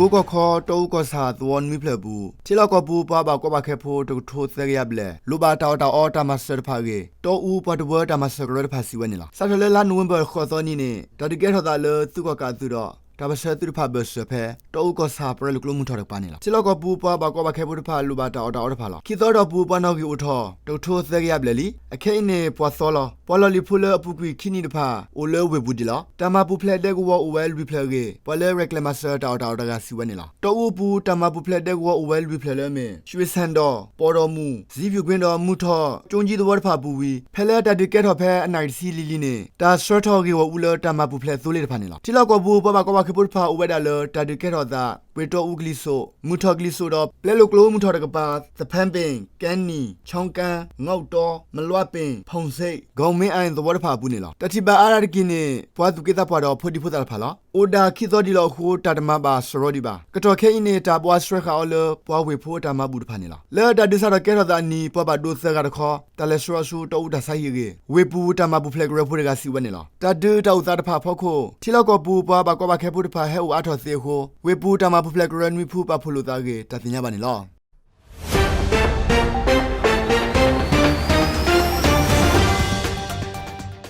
go call to go sad one me play boo. Till I go boo baba go back to toast the yable. Luba out autumn master pagi. To oop at the word I must road pass vanilla. Saturday November Hosonine. That get her that lure to go cut to door. ဒါပစတူဖဘစဖဲတောကစားပရလူကလမှုထော်ပါနေလားချီလောကပူပါဘကောဘခဲဘူးတဖာလူပါတောတောဖာလားခိသောတော့ပူပနောက်ကီဥထောတုတ်ထိုးသက်ရပလေလီအခဲနေပွားစောလပေါ်လလီဖူလအပူကွီခိနီတဖာအိုလဲဝေဘူးဒီလားတမပူဖလက်တဲ့ကောအိုဝဲလူဖလက်ကေပေါ်လဲရက်လက်မဆာတောတောတကစီဝဲနေလားတောဥပူတမပူဖလက်တဲ့ကောအိုဝဲလူဖလက်လဲမေရွှေစန်တော်ပေါ်တော်မူဇီးပြူကွင်းတော်မူထောကျုံကြီးတော်တဖာပူဝီဖဲလဲတတကဲထော်ဖဲအနိုင်စီလီလီနေတာဆွတ်ထော်ကေဝဦးလတမပူဖလက်သိုးလေးတဖာနေလားချီလောကပူပဘကောဘခဲဘူးတဖာအိုဝဲဒါတာဒီကဲတော့ဒါဝေတိုဥကလီဆိုမူထော်ကလီဆိုတော့ပလဲလိုကလိုမူထော်တကပါသဖန်ပင်ကန်နီချောင်းကန်ငေါက်တော်မလွတ်ပင်ဖုံစိတ်ဂုံမင်းအိုင်သဘောတဖာပူနေလားတတိပါအာရကိနေဘွားသူကေတာပွားတော့ဖိုဒီဖိုတာဖာလားအိုဒါခိသောဒီလောက်ဟိုတာတမပါစရောဒီပါကတော်ခဲအင်းနေတာဘွားစရခါအော်လဘွားဝေဖိုတာမဘူးတဖာနေလားလဲတာဒီစားတော့ကဲတော့ဒါနီပပဒိုဆာကတခေါ်တလဲစရဆူတောဒါဆိုင်ရေဝေပူတာမဘူးဖလက်ဂရဖိုတကစီဝနေလားတဒူတောက်သားတဖာဖောက်ခိုထီလောက်ကပူပွားပါကောပါခဲဖို့တဖာဟဲဟိုအားထော်စေဟိုဝေပူတာမဘူးဖလက်ဂရန်မီဖူပါဖလိုသားကေတသိညာပါနေလား